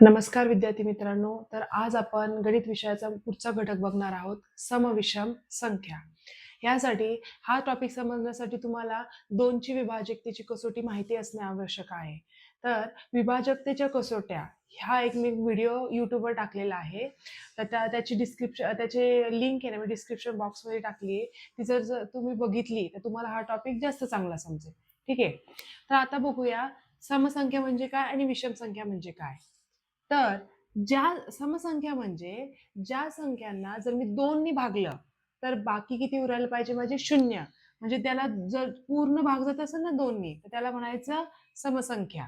नमस्कार विद्यार्थी मित्रांनो. तर आज आपण गणित विषयाचा पुढचा घटक बघणार आहोत, समविषम संख्या. यासाठी हा टॉपिक समजण्यासाठी तुम्हाला 2ची विभाजकतेची कसोटी माहिती असणे आवश्यक आहे. तर विभाजकतेच्या कसोट्या हा एक मी व्हिडिओ YouTubeवर टाकलेला आहे. तर त्याची लिंक आहे ना, मी डिस्क्रिप्शन बॉक्समध्ये टाकली आहे. ती जर तुम्ही बघितली तर तुम्हाला हा टॉपिक जास्त चांगला समजेल. ठीक आहे. तर आता बघूया समसंख्या म्हणजे काय आणि विषम संख्या म्हणजे काय. तर ज्या समसंख्या म्हणजे ज्या संख्यांना जर मी 2 नी भागलं तर बाकी किती उरायला पाहिजे माझे 0. म्हणजे त्याला जर पूर्ण भाग जात असेल ना 2 नी तर त्याला म्हणायचं समसंख्या.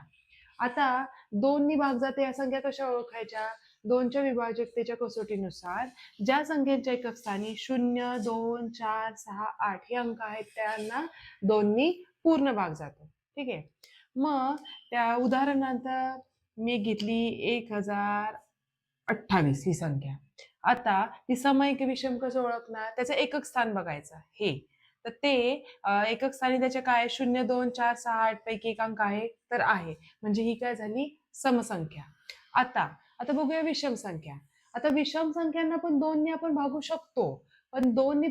आता 2 नी भाग जाते या संख्या कशा ओळखायच्या? 2च्या विभाजकतेच्या कसोटीनुसार ज्या संख्येच्या एकक स्थानी 0, 2, 4, 6, 8 हे अंक आहेत त्यांना 2 नी पूर्ण भाग जातो. ठीक आहे. मग त्या उदाहरणार्थ मी घेतली 1028 ही संख्या. आता ती समैक विषम कसं ओळखणार? त्याचं एकक स्थान बघायचं हे. तर ते एकक स्थानी त्याच्या काय 0, 2, 4, 6, 8 पैकी एक अंक आहे तर आहे. म्हणजे ही काय झाली समसंख्या. आता आता बघूया विषम संख्या. आता विषम संख्यांना पण 2 ने आपण भागू शकतो. पण 2 ने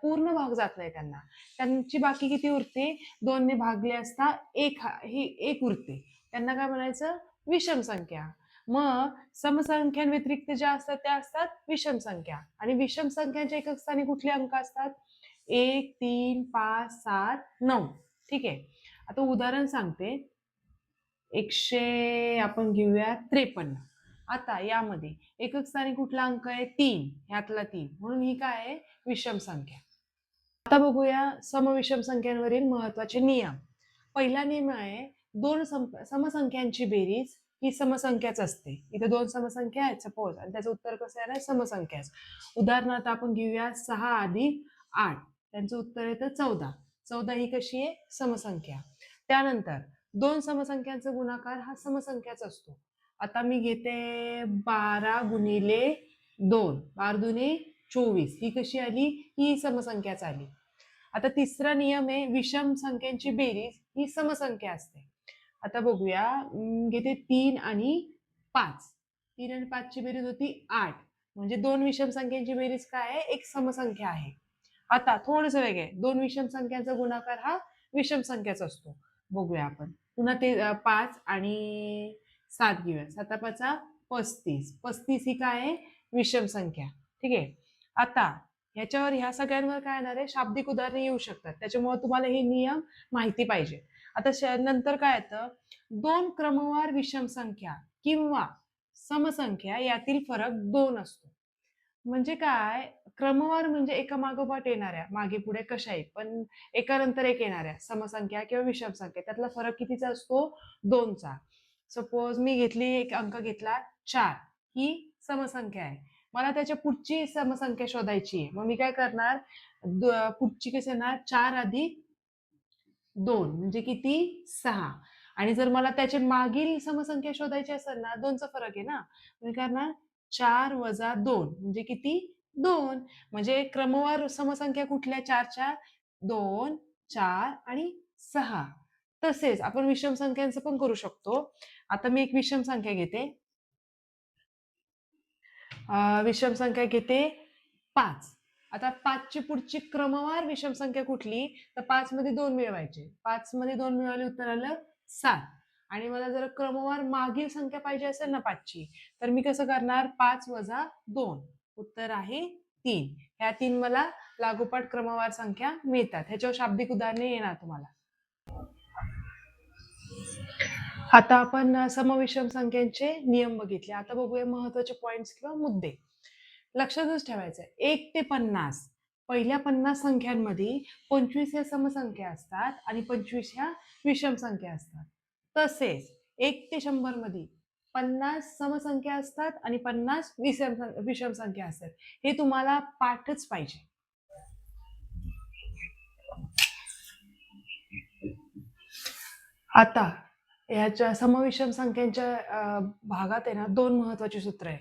पूर्ण भाग जात नाही त्यांना. त्यांची बाकी किती उरते? 2 ने भागले असता ही एक उरते. त्यांना काय म्हणायचं? विषम संख्या. मग समसंख्यांव्यतिरिक्त ज्या असतात त्या असतात विषम संख्या. आणि विषम संख्यांच्या एकक स्थानी कुठले अंक असतात? 1, 3, 5, 7, 9. ठीक आहे. आता उदाहरण सांगते. 100 आपण घेऊया 53. आता यामध्ये एकक स्थानी कुठला अंक आहे? 3. ह्यातला 3. म्हणून ही काय आहे? विषम संख्या. आता बघूया समविषम संख्यांवरील महत्वाचे नियम. पहिला नियम आहे दोन समसंख्यांची बेरीज ही समसंख्याच असते. इथे 2 समसंख्या आहेत सपोज आणि त्याचं उत्तर कसं येणार? समसंख्याच. उदाहरणार्थ आपण घेऊया 6 अधिक 8. त्यांचं उत्तर येतं 14. 14 ही कशी आहे? समसंख्या. त्यानंतर 2 समसंख्यांचा गुणाकार हा समसंख्याच असतो. आता मी घेते 12 गुणिले 2. 12 दुने 24. ही कशी आली? ही समसंख्याच आली. आता तिसरा नियम आहे विषम संख्यांची बेरीज ही समसंख्या असते. आता बघूया घेते 3 आणि 5. 3 आणि 5 ची बेरीज होती 8. म्हणजे 2 विषम संख्यांची बेरीज काय आहे? एक समसंख्या आहे. आता थोडंसं वेगळे 2 विषम संख्यांचा गुणाकार हा विषम संख्याच असतो. बघूया आपण. पुन्हा ते 5 आणि 7 घेऊया. 7 5 35. 35 ही काय आहे? विषम संख्या. ठीक आहे. आता ह्या सगळ्यांवर काय येणार आहे? शाब्दिक उदाहरणे येऊ शकतात. त्याच्यामुळे तुम्हाला हे नियम माहिती पाहिजे. आता नंतर काय येतं? 2 क्रमवार विषम संख्या किंवा समसंख्या यातील फरक 2 असतो. म्हणजे काय? क्रमवार म्हणजे एका मागोपाठ येणाऱ्या, मागे पुढे कशाही पण एकानंतर एक येणाऱ्या समसंख्या किंवा विषम संख्या त्यातला फरक कितीचा असतो? 2चा. सपोज मी घेतली एक अंक घेतला 4. ही समसंख्या आहे. मला त्याच्या पुढची समसंख्या शोधायची आहे. मग मी काय करणार? पुढची कशी येणार? 4 अधिक 2 म्हणजे किती? 6. आणि जर मला त्याच्या मागील समसंख्या शोधायची असेल ना, 2चा फरक आहे ना, मी करणार 4 वजा 2 म्हणजे किती? 2. म्हणजे क्रमवार समसंख्या कुठल्या 4च्या? 2, 4 आणि 6. तसेच आपण विषम संख्यांचं पण करू शकतो. आता मी एक विषम संख्या घेते. विषम संख्या घेते 5. आता 5 ची पुढची क्रमवार विषम संख्या कुठली? तर 5 मध्ये 2 मिळवायचे. 5 मध्ये 2 मिळवले उत्तर आलं 7. आणि मला जर क्रमवार मागील संख्या पाहिजे असेल ना 5 ची, तर मी कसं करणार? 5 वजा 2. उत्तर आहे 3. ह्या 3 मला लागोपाठ क्रमवार संख्या मिळतात. ह्याच्यावर शाब्दिक उदाहरणे येणार तुम्हाला. आता आपण समविषम संख्यांचे नियम बघितले. आता बघूया महत्वाचे पॉइंट्स किंवा मुद्दे. लक्षातच ठेवायचं 1 ते 50 पहिल्या 50 संख्यांमध्ये 25 ह्या समसंख्या असतात आणि 25 ह्या विषम संख्या असतात. तसेच 1 ते 100 मध्ये 50 समसंख्या असतात आणि 50 विषम संख्या असतात. हे तुम्हाला पाठच पाहिजे. आता याच्या समविषम संख्यांच्या भागात आहे ना 2 महत्वाची सूत्र आहे.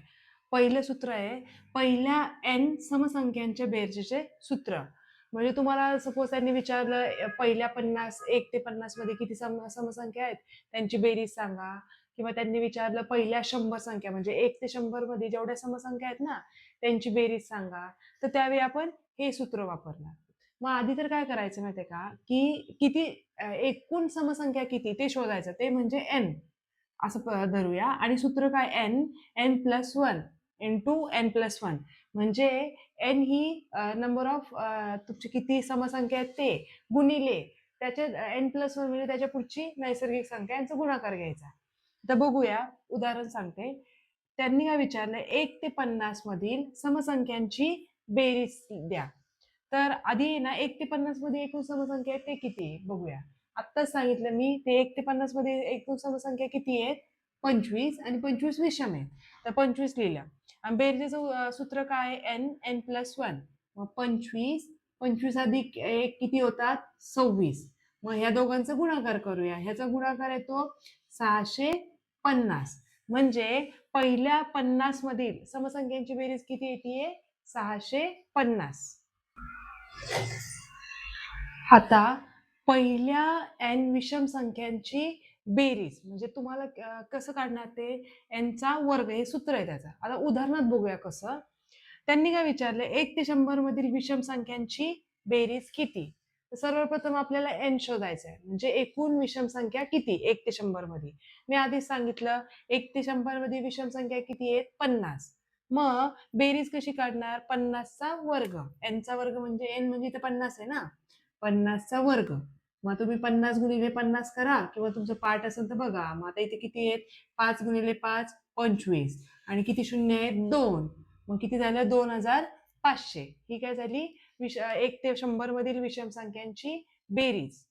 पहिलं सूत्र आहे पहिल्या n समसंख्यांच्या बेरजेचे सूत्र. म्हणजे तुम्हाला सपोज त्यांनी विचारलं पहिल्या 50 1 ते 50 मध्ये किती समसंख्या आहेत? त्यांची बेरीज सांगा. किंवा त्यांनी विचारलं पहिल्या 100 संख्या म्हणजे 1 ते 100 मध्ये जेवढ्या समसंख्या आहेत ना त्यांची बेरीज सांगा, तर त्यावेळी आपण हे सूत्र वापरणार. मग आधी तर काय करायचं माहितीये का, की किती एकूण समसंख्या किती ते शोधायचं, ते म्हणजे n असं धरूया. आणि सूत्र काय n+1 इंटू n+1 म्हणजे n ही नंबर ऑफ तुमची किती समसंख्या आहेत ते गुणिले त्याचे n+1 म्हणजे त्याच्या पुढची नैसर्गिक संख्या यांचा गुणाकार घ्यायचा. तर बघूया, उदाहरण सांगते. त्यांनी काय विचारलंय, 1 ते 50 मधील समसंख्यांची बेरीज द्या. तर आधी ना 1 ते 50 मध्ये एकूण समसंख्या आहे ते किती आहे बघूया. आत्ताच सांगितलं मी, ते 1 ते 50 मध्ये एकूण समसंख्या किती आहेत? 25 आणि 25 विषम आहेत. तर 25 लिहिलं. आणि बेरजेचं सूत्र काय आहे? n+1. मग 25, 25 अधिक 1 किती होतात? 26. मग ह्या दोघांचा गुणाकार करूया. ह्याचा गुणाकार येतो 650. म्हणजे पहिल्या 50 मधील समसंख्यांची बेरीज किती येते? 650. आता पहिल्या n विषम संख्यांची बेरीज म्हणजे तुम्हाला कसं काढणार ते? n चा वर्ग हे सूत्र आहे त्याचं. आता उदाहरणात बघूया कसं. त्यांनी काय विचारलं, 1 ते 100 मधील विषम संख्यांची बेरीज किती? तर सर्वप्रथम आपल्याला n शोधायचं आहे. म्हणजे एकूण विषम संख्या किती 1 ते 100 मध्ये? मी आधीच सांगितलं 1 ते 100 मध्ये विषम संख्या किती आहेत? 50. मग बेरीज कशी काढणार? 50 चा वर्ग. n चा वर्ग म्हणजे n म्हणजे इथे 50 आहे ना, 50 चा वर्ग. मग तुम्ही 50 गुणिले 50 करा किंवा तुमचं पाठ असेल तर बघा. मग आता इथे किती आहेत? 5 गुणिले 5 25 आणि किती शून्य आहेत? 2. मग किती झालं? 2500. ही काय झाली? 1 ते 100 मधील विषम संख्यांची बेरीज.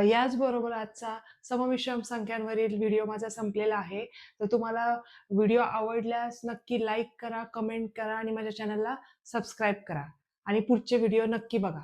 याचबरोबर आजचा समविषम संख्यांवरील व्हिडिओ माझा संपलेला आहे. तर तुम्हाला व्हिडिओ आवडल्यास नक्की लाईक करा, कमेंट करा आणि माझ्या चॅनलला सबस्क्राईब करा आणि पुढचे व्हिडिओ नक्की बघा.